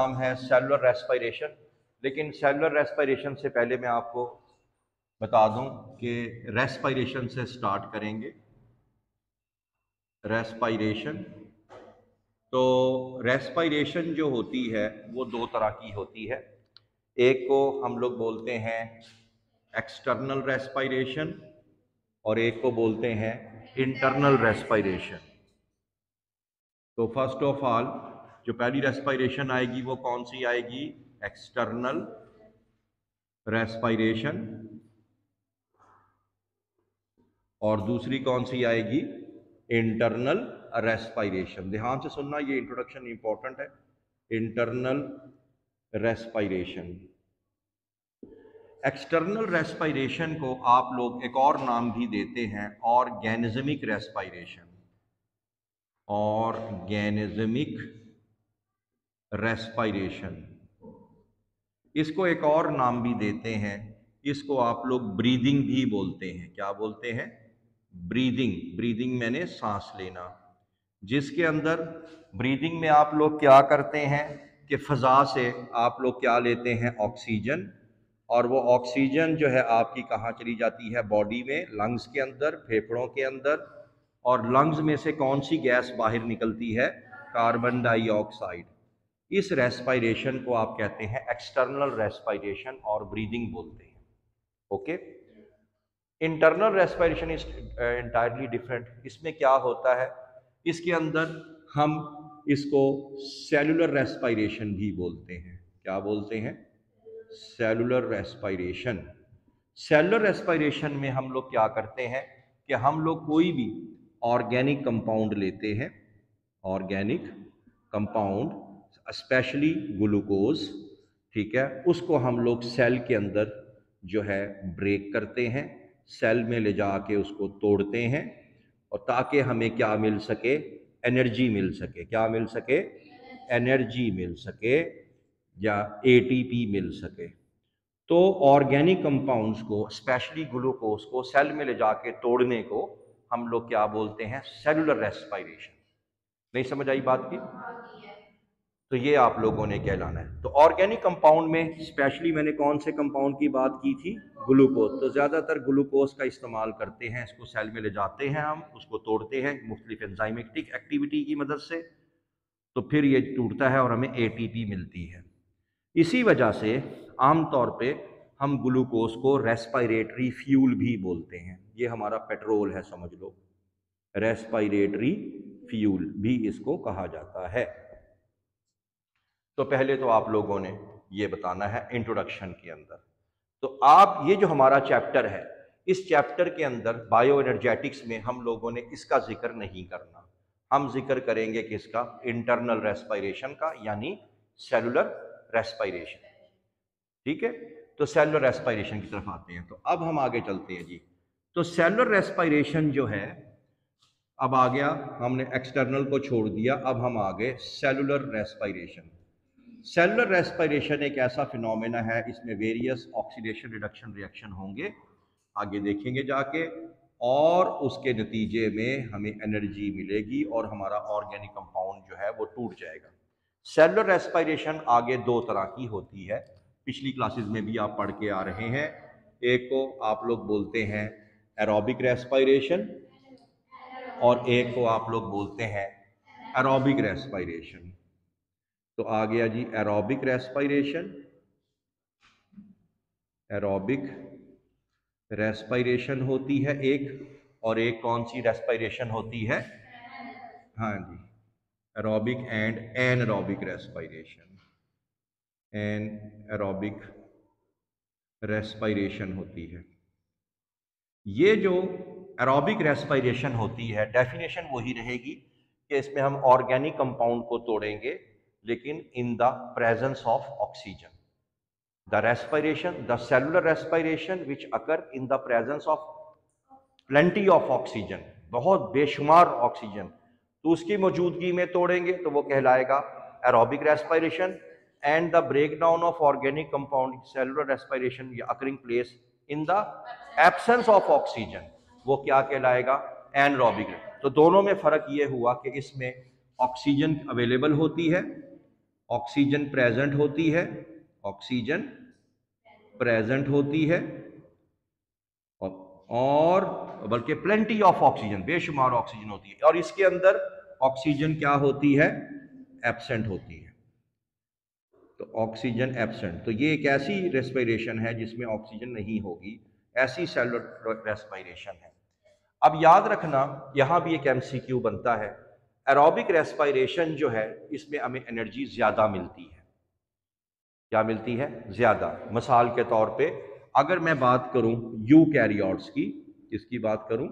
नाम है cellular respiration. लेकिन सेलुलर रेस्पिरेशन से पहले मैं आपको बता दूं कि रेस्पिरेशन से स्टार्ट करेंगे। रेस्पिरेशन, तो रेस्पिरेशन जो होती है वो दो तरह की होती है। एक को हम लोग बोलते हैं एक्सटर्नल रेस्पिरेशन और एक को बोलते हैं इंटरनल रेस्पिरेशन। तो फर्स्ट ऑफ ऑल जो पहली रेस्पिरेशन आएगी वो कौन सी आएगी? External respiration. और दूसरी कौन सी आएगी? Internal respiration. ध्यान से सुनना, ये इंट्रोडक्शन इंपॉर्टेंट है। Internal respiration. एक्सटर्नल रेस्पिरेशन को आप लोग एक और नाम भी देते हैं, ऑर्गेनिज्मिक रेस्पिरेशन। ऑर्गेनिज्मिक रेस्पिरेशन, इसको एक और नाम भी देते हैं, इसको आप लोग ब्रीदिंग भी बोलते हैं। क्या बोलते हैं? ब्रीदिंग। ब्रीदिंग मैंने सांस लेना, जिसके अंदर ब्रीदिंग में आप लोग क्या करते हैं कि फजा से आप लोग क्या लेते हैं? ऑक्सीजन। और वो ऑक्सीजन जो है आपकी कहाँ चली जाती है? बॉडी में, लंग्स के अंदर, फेफड़ों के अंदर। और लंग्स में से कौन सी गैस बाहर निकलती है? Carbon dioxide. इस रेस्पिरेशन को आप कहते हैं एक्सटर्नल रेस्पिरेशन और ब्रीदिंग बोलते हैं। Okay. Internal respiration is entirely different. इसमें क्या होता है? इसके अंदर हम इसको सेलुलर रेस्पिरेशन भी बोलते हैं। क्या बोलते हैं? Cellular respiration. सेलुलर रेस्पिरेशन में हम लोग क्या करते हैं कि हम लोग कोई भी ऑर्गेनिक कंपाउंड लेते हैं, ऑर्गेनिक कंपाउंड, स्पेशली ग्लूकोज, ठीक है, उसको हम लोग सेल के अंदर जो है ब्रेक करते हैं, सेल में ले जाके उसको तोड़ते हैं, और ताकि हमें क्या मिल सके? एनर्जी मिल सके। क्या मिल सके? एनर्जी मिल सके या एटीपी मिल सके। तो ऑर्गेनिक कंपाउंड्स को, स्पेशली ग्लूकोज को सेल में ले जाके तोड़ने को हम लोग क्या बोलते हैं? Cellular respiration. नहीं समझ आई बात की? तो ये आप लोगों ने कहलाना है। तो ऑर्गेनिक कंपाउंड में स्पेशली मैंने कौन से कंपाउंड की बात की थी? ग्लूकोज। तो ज़्यादातर ग्लूकोज का इस्तेमाल करते हैं, इसको सेल में ले जाते हैं, हम उसको तोड़ते हैं मुख्तलिफ एंजाइमेटिक एक्टिविटी की मदद से, तो फिर ये टूटता है और हमें एटीपी मिलती है। इसी वजह से आमतौर पे हम ग्लूकोज को रेस्पिरेटरी फ्यूल भी बोलते हैं। ये हमारा पेट्रोल है, समझ लो। रेस्पिरेटरी फ्यूल भी इसको कहा जाता है। तो पहले तो आप लोगों ने ये बताना है इंट्रोडक्शन के अंदर। तो आप ये जो हमारा चैप्टर है, इस चैप्टर के अंदर बायो एनर्जेटिक्स में हम लोगों ने इसका जिक्र नहीं करना। हम जिक्र करेंगे किसका? इंटरनल रेस्पिरेशन का, यानी सेलुलर रेस्पिरेशन। ठीक है, तो सेलुलर रेस्पिरेशन की तरफ आते हैं। तो अब हम आगे चलते हैं जी। तो सेलुलर रेस्पिरेशन जो है, अब आ गया, हमने एक्सटर्नल को छोड़ दिया, अब हम आ गए सेलुलर रेस्पिरेशन। सेलुलर रेस्पिरेशन एक ऐसा फिनोमेना है, इसमें वेरियस ऑक्सीडेशन रिडक्शन रिएक्शन होंगे, आगे देखेंगे जाके, और उसके नतीजे में हमें एनर्जी मिलेगी और हमारा ऑर्गेनिक कंपाउंड जो है वो टूट जाएगा। सेलुलर रेस्पिरेशन आगे दो तरह की होती है, पिछली क्लासेस में भी आप पढ़ के आ रहे हैं। एक को आप लोग बोलते हैं एरोबिक रेस्पिरेशन और एक को आप लोग बोलते हैं एरोबिक रेस्पिरेशन। तो आ गया जी एरोबिक रेस्पिरेशन। एरोबिक रेस्पिरेशन होती है एक, और एक कौन सी रेस्पिरेशन होती है? हाँ जी, aerobic and anaerobic respiration. Anaerobic respiration होती है। ये जो एरोबिक रेस्पिरेशन होती है, डेफिनेशन वही रहेगी कि इसमें हम ऑर्गेनिक कंपाउंड को तोड़ेंगे, लेकिन in the presence of oxygen. The respiration, the cellular respiration which occur in the presence of plenty of oxygen, बहुत बेशुमार ऑक्सीजन, तो उसकी मौजूदगी में तोड़ेंगे तो वो कहलाएगा aerobic respiration. And the breakdown of organic compound, cellular respiration occurring place in the absence of oxygen, वो क्या कहलाएगा? एनरोबिक। तो दोनों में फर्क ये हुआ कि इसमें ऑक्सीजन अवेलेबल होती है ऑक्सीजन प्रेजेंट होती है, ऑक्सीजन प्रेजेंट होती है, और बल्कि प्लेंटी ऑफ ऑक्सीजन, बेशुमार ऑक्सीजन होती है, और इसके अंदर ऑक्सीजन क्या होती है, एब्सेंट होती है। तो ऑक्सीजन एब्सेंट, तो ये एक ऐसी रेस्पिरेशन है जिसमें ऑक्सीजन नहीं होगी, ऐसी सेलुलर रेस्पिरेशन है। अब याद रखना, यहां भी एक एमसीक्यू बनता है, एरोबिक रेस्पिरेशन जो है इसमें हमें एनर्जी ज्यादा मिलती है। क्या मिलती है? ज्यादा। मिसाल के तौर पे अगर मैं बात करूं यूकैरियोट्स की, किसकी बात करूं?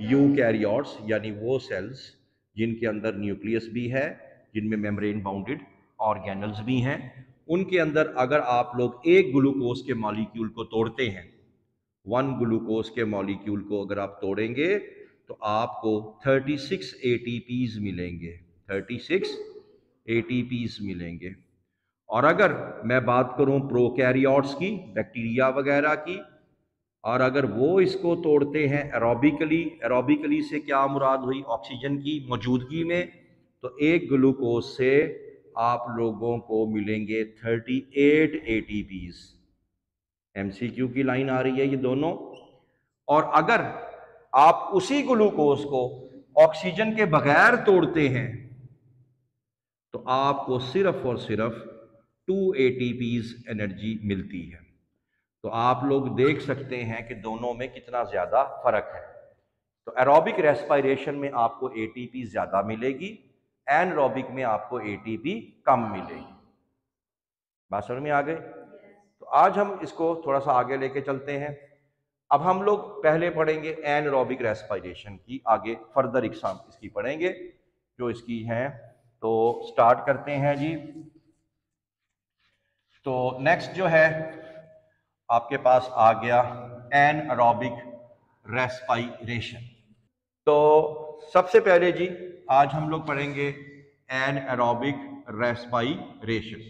यूकैरियोट्स, यानी वो सेल्स जिनके अंदर न्यूक्लियस भी है, जिनमें मेम्ब्रेन बाउंडेड ऑर्गेनल्स भी हैं, उनके अंदर अगर आप लोग एक ग्लूकोज के मॉलिक्यूल को तोड़ते हैं, वन ग्लूकोज के मॉलिक्यूल को अगर आप तोड़ेंगे तो आपको 36 एटीपीज मिलेंगे, 36 एटीपीज मिलेंगे। और अगर मैं बात करूं प्रोकैरियोट्स की, बैक्टीरिया वगैरह की, और अगर वो इसको तोड़ते हैं एरोबिकली, एरोबिकली से क्या मुराद हुई? ऑक्सीजन की मौजूदगी में, तो एक ग्लूकोज से आप लोगों को मिलेंगे 38 एटीपीज। एमसीक्यू की लाइन आ रही है ये दोनों। और अगर आप उसी ग्लूकोज को ऑक्सीजन के बगैर तोड़ते हैं तो आपको सिर्फ और सिर्फ 2 एटीपीज एनर्जी मिलती है। तो आप लोग देख सकते हैं कि दोनों में कितना ज्यादा फर्क है। तो एरोबिक रेस्पिरेशन में आपको एटीपी ज्यादा मिलेगी, एनरोबिक में आपको एटीपी कम मिलेगी। बात समझ में आ गई? तो आज हम इसको थोड़ा सा आगे लेके चलते हैं। अब हम लोग पहले पढ़ेंगे एनरोबिक रेस्पिरेशन की, आगे फर्दर एग्जाम इसकी पढ़ेंगे जो इसकी हैं। तो स्टार्ट करते हैं जी। तो नेक्स्ट जो है आपके पास आ गया एनरोबिक रेस्पिरेशन। तो सबसे पहले जी आज हम लोग पढ़ेंगे anaerobic respiration,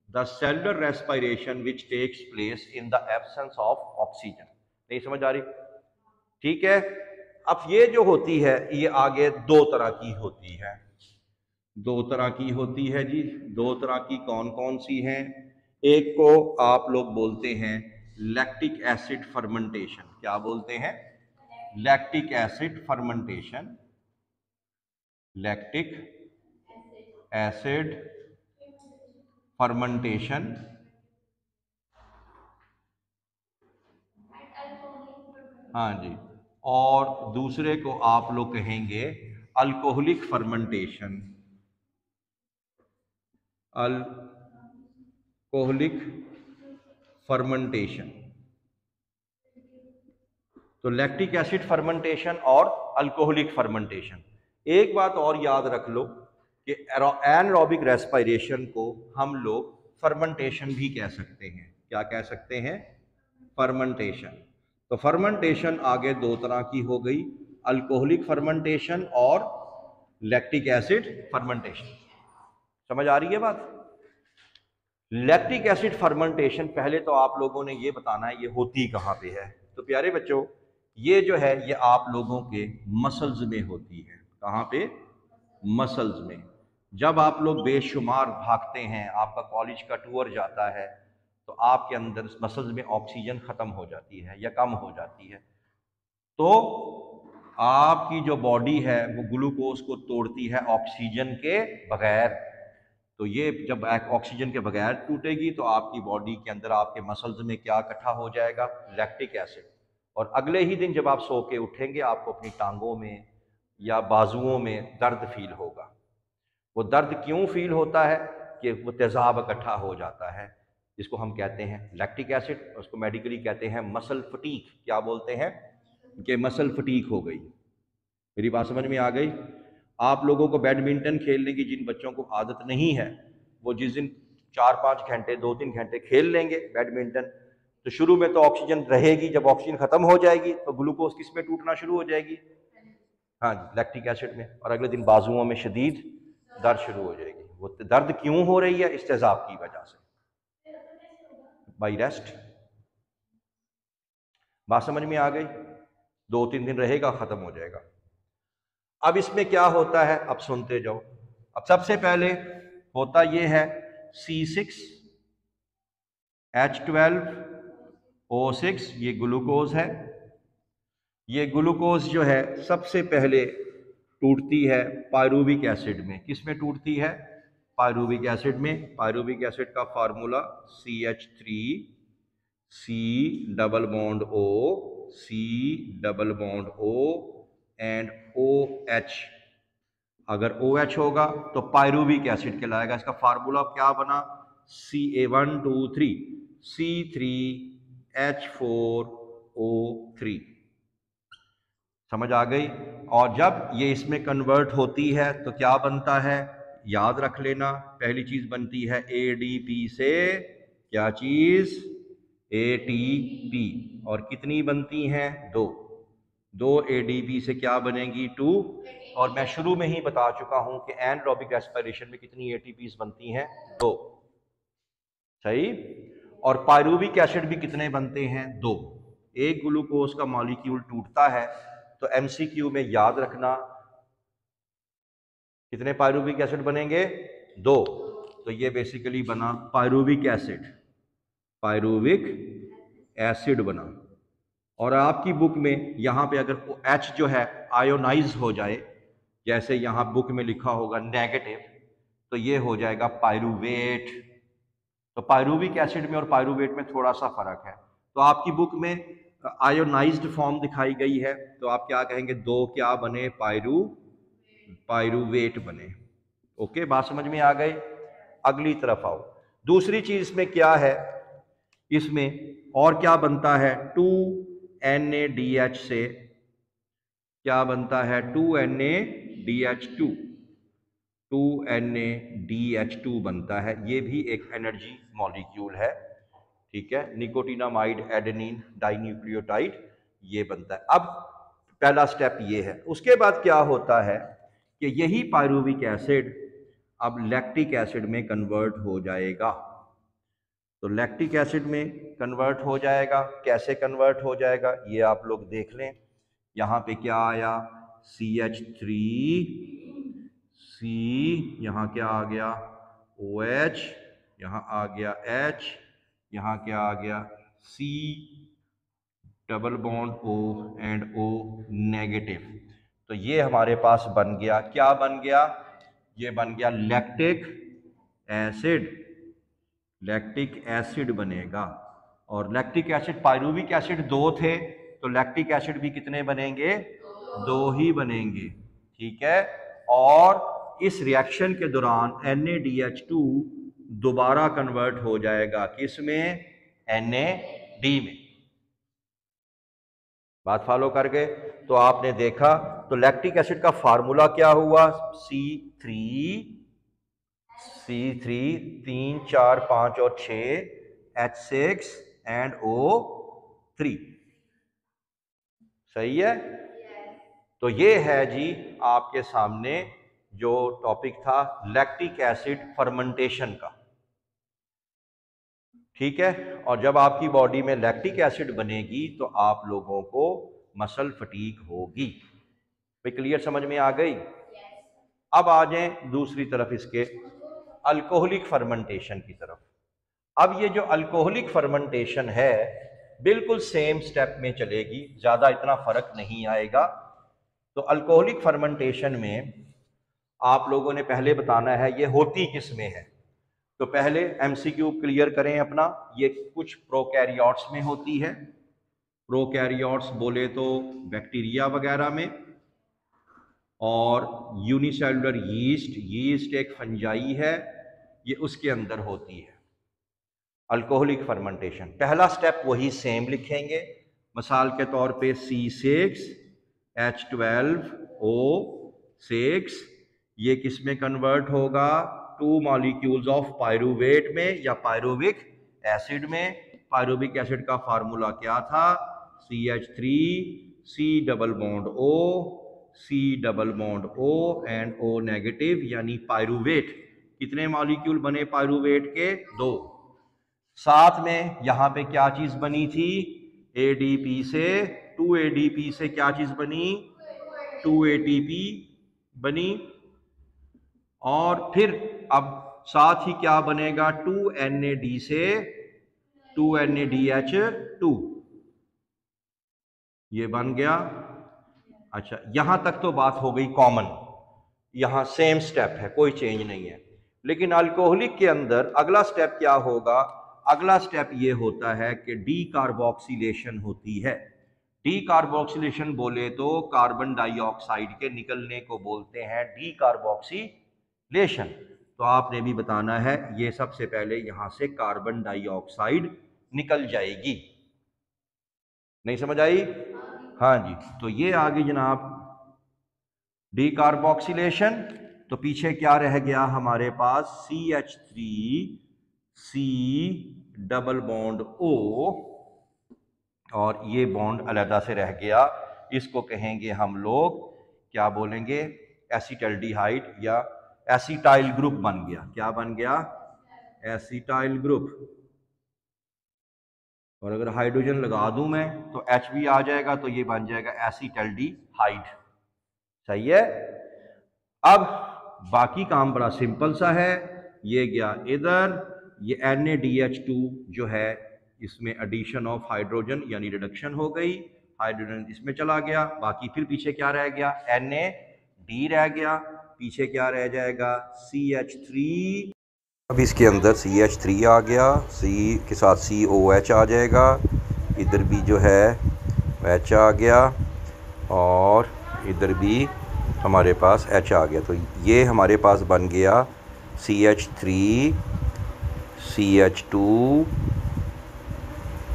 the cellular respiration which takes place in the absence of oxygen. नहीं समझ आ रही? ठीक है। अब ये जो होती है ये आगे दो तरह की होती है, दो तरह की होती है जी। दो तरह की कौन कौन सी हैं? एक को आप लोग बोलते हैं लैक्टिक एसिड फर्मेंटेशन। क्या बोलते हैं? Lactic acid fermentation, lactic acid fermentation. हाँ जी। और दूसरे को आप लोग कहेंगे अल्कोहलिक फर्मेंटेशन, अल्कोहलिक फर्मेंटेशन। तो लैक्टिक एसिड फर्मेंटेशन और अल्कोहलिक फर्मेंटेशन। एक बात और याद रख लो कि एनरोबिक रेस्पिरेशन को हम लोग फर्मेंटेशन भी कह सकते हैं। क्या कह सकते हैं? फर्मेंटेशन। तो फर्मेंटेशन आगे दो तरह की हो गई, अल्कोहलिक फर्मेंटेशन और लैक्टिक एसिड फर्मेंटेशन। समझ आ रही है बात? लैक्टिक एसिड फर्मेंटेशन, पहले तो आप लोगों ने ये बताना है ये होती कहाँ पे है। तो प्यारे बच्चों, ये जो है ये आप लोगों के मसल्स में होती है। कहाँ पे? मसल्स में। जब आप लोग बेशुमार भागते हैं, आपका कॉलेज का टूर जाता है, तो आपके अंदर मसल्स में ऑक्सीजन खत्म हो जाती है या कम हो जाती है, तो आपकी जो बॉडी है वो ग्लूकोज को तोड़ती है ऑक्सीजन के बगैर। तो ये जब ऑक्सीजन के बगैर टूटेगी तो आपकी बॉडी के अंदर, आपके मसल्स में क्या इकट्ठा हो जाएगा? Lactic acid. और अगले ही दिन जब आप सो के उठेंगे आपको अपनी टांगों में या बाजुओं में दर्द फील होगा। वो दर्द क्यों फील होता है? कि वो तेजाब इकट्ठा हो जाता है, जिसको हम कहते हैं लैक्टिक एसिड, उसको मेडिकली कहते हैं मसल फटीक। क्या बोलते हैं? कि मसल फटीक हो गई। मेरी बात समझ में आ गई? आप लोगों को बैडमिंटन खेलने की जिन बच्चों को आदत नहीं है, वो जिस दिन 4-5 घंटे 2-3 घंटे खेल लेंगे बैडमिंटन, तो शुरू में तो ऑक्सीजन रहेगी, जब ऑक्सीजन खत्म हो जाएगी तो ग्लूकोज किस में टूटना शुरू हो जाएगी? हाँ जी, लैक्टिक एसिड में। और अगले दिन बाजुओं में शदीद दर्द शुरू हो जाएगी। वो दर्द क्यों हो रही है? इस तेजाब की वजह से, बाई रेस्ट। बात समझ में आ गई? 2-3 दिन रहेगा, खत्म हो जाएगा। अब इसमें क्या होता है, अब सुनते जाओ। अब सबसे पहले होता यह है C6H12O6, ये ग्लूकोज है। ये ग्लूकोज जो है सबसे पहले टूटती है पायरूविक एसिड में। किस में टूटती है? पायरूविक एसिड में। पायरूविक एसिड का formula CH3C double bond O, C double bond O and OH। अगर OH होगा तो पायरूविक एसिड कहलाएगा। इसका फार्मूला क्या बना? Ca123 C3H4O3। समझ आ गई? और जब ये इसमें कन्वर्ट होती है तो क्या बनता है? याद रख लेना, पहली चीज बनती है ADP से। क्या चीज? ATP। और कितनी बनती हैं? दो ADP से क्या बनेगी? 2। और मैं शुरू में ही बता चुका हूं कि एनारोबिक रेस्पिरेशन में कितनी ATPs बनती हैं? 2। सही। और पायरूविक एसिड भी कितने बनते हैं? 2। एक ग्लूकोज का मॉलिक्यूल टूटता है तो MCQ में याद रखना कितने पायरूविक एसिड बनेंगे? 2। तो ये बेसिकली बना पायरूविक एसिड। पायरूविक एसिड बना। और आपकी बुक में यहां पे अगर H जो है आयोनाइज हो जाए, जैसे यहां बुक में लिखा होगा नेगेटिव, तो ये हो जाएगा पायरूवेट। तो पायरूविक एसिड में और पायरूवेट में थोड़ा सा फर्क है। तो आपकी बुक में आयोनाइज्ड फॉर्म दिखाई गई है, तो आप क्या कहेंगे? 2 क्या बने? पायरूवेट बने। ओके, बात समझ में आ गई? अगली तरफ आओ। दूसरी चीज में क्या है? इसमें और क्या बनता है? 2NADH से क्या बनता है? 2NADH2। 2NADH2 बनता है। ये भी एक एनर्जी मॉलिक्यूल है। ठीक है, निकोटिनामाइड एडेनिन डाइन्यूक्लियोटाइड ये बनता है। अब पहला स्टेप ये है। उसके बाद क्या होता है कि यही पायरूविक एसिड अब लैक्टिक एसिड में कन्वर्ट हो जाएगा। तो लैक्टिक एसिड में कन्वर्ट हो जाएगा। कैसे कन्वर्ट हो जाएगा ये आप लोग देख लें। यहाँ पे क्या आया? CH3, C, यहाँ क्या आ गया? OH, यहाँ आ गया H, यहाँ क्या आ गया? C double bond O and O negative. तो ये हमारे पास बन गया। क्या बन गया? ये बन गया लैक्टिक एसिड। लैक्टिक एसिड बनेगा। और लैक्टिक एसिड, पायरूविक एसिड 2 थे तो लैक्टिक एसिड भी कितने बनेंगे? 2 ही बनेंगे। ठीक है। और इस रिएक्शन के दौरान NADH2 दोबारा कन्वर्ट हो जाएगा। किस में? NAD में। बात फॉलो कर गए? तो आपने देखा तो लैक्टिक एसिड का फार्मूला क्या हुआ? C3 3 4 5 और 6 H6 एंड O3। सही है? तो ये है जी आपके सामने जो टॉपिक था लैक्टिक एसिड फर्मेंटेशन का। ठीक है। और जब आपकी बॉडी में लैक्टिक एसिड बनेगी तो आप लोगों को मसल फटीक होगी। भाई क्लियर? समझ में आ गई? अब आ जाएं दूसरी तरफ, इसके अल्कोहलिक फर्मेंटेशन की तरफ। अब ये जो अल्कोहलिक फर्मेंटेशन है बिल्कुल सेम स्टेप में चलेगी, ज्यादा इतना फर्क नहीं आएगा। तो अल्कोहलिक फर्मेंटेशन में आप लोगों ने पहले बताना है ये होती किस में है। तो पहले MCQ क्लियर करें अपना। ये कुछ प्रोकैरियोट्स में होती है। प्रोकैरियोट्स बोले तो बैक्टीरिया वगैरह में, और यूनिसेलुलर यीस्ट, यीस्ट एक फंजाई है, ये उसके अंदर होती है अल्कोहलिक फर्मेंटेशन। पहला स्टेप वही सेम लिखेंगे। मिसाल के तौर पे C6H12O6 ये किस में कन्वर्ट होगा? 2 मॉलिक्यूल्स ऑफ पायरूवेट में या पायरूविक एसिड में। पायरूविक एसिड का फार्मूला क्या था? CH3C double bond O, C double bond O and O negative, यानी पायरूवेट। कितने मॉलिक्यूल बने पायरूवेट के? 2। साथ में यहां पे क्या चीज बनी थी? ADP से 2ADP से क्या चीज बनी? 2ATP बनी। और फिर अब साथ ही क्या बनेगा, 2NAD से 2NADH2, ये बन गया। अच्छा, यहां तक तो बात हो गई कॉमन, यहां सेम स्टेप है, कोई चेंज नहीं है। लेकिन अल्कोहलिक के अंदर अगला स्टेप क्या होगा, अगला स्टेप ये होता है कि डी कार्बोक्सिलेशन होती है। डी कार्बोक्सिलेशन बोले तो कार्बन डाइऑक्साइड के निकलने को बोलते हैं डी कार्बोक्सिलेशन। तो आपने भी बताना है, ये सबसे पहले यहां से कार्बन डाइऑक्साइड निकल जाएगी। नहीं समझ आई? हाँ जी, तो ये आगे जनाब डी कार्बोक्सिलेशन। तो पीछे क्या रह गया हमारे पास, CH3C डबल बॉन्ड O, और ये बॉन्ड अलहदा से रह गया। इसको कहेंगे हम लोग, क्या बोलेंगे, एसिटल्डिहाइड या एसिटाइल ग्रुप बन गया। क्या बन गया, एसिटाइल ग्रुप। और अगर हाइड्रोजन लगा दूं मैं तो H भी आ जाएगा, तो ये बन जाएगा एसिटल्डिहाइड। सही है। अब बाकी काम बड़ा सिंपल सा है, ये गया इधर, ये NaDH2 जो है, इसमें एडिशन ऑफ हाइड्रोजन यानी रिडक्शन हो गई, हाइड्रोजन इसमें चला गया। बाकी फिर पीछे क्या रह गया, NaD रह गया, पीछे क्या रह जाएगा, CH3। अब इसके अंदर CH3 आ गया, C के साथ COH आ जाएगा, इधर भी जो है H आ गया, और इधर भी हमारे पास H आ गया। तो ये हमारे पास बन गया CH3 CH2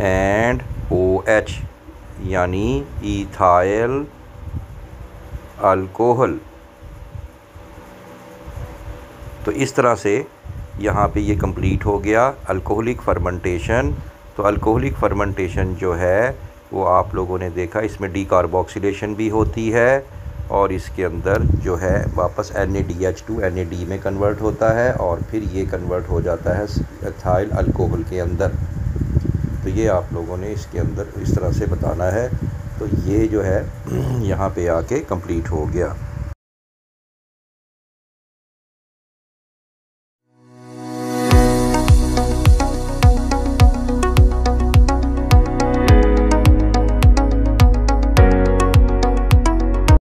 एंड OH यानी इथाइल अल्कोहल। तो इस तरह से यहाँ पे ये कंप्लीट हो गया अल्कोहलिक फर्मेंटेशन। तो अल्कोहलिक फर्मेंटेशन जो है वो आप लोगों ने देखा, इसमें डी कार्बोक्सिलेशन भी होती है, और इसके अंदर जो है वापस NaDH2 NAD में कन्वर्ट होता है, और फिर ये कन्वर्ट हो जाता है एथाइल अल्कोहल के अंदर। तो ये आप लोगों ने इसके अंदर इस तरह से बताना है। तो ये जो है यहाँ पे आके कंप्लीट हो गया।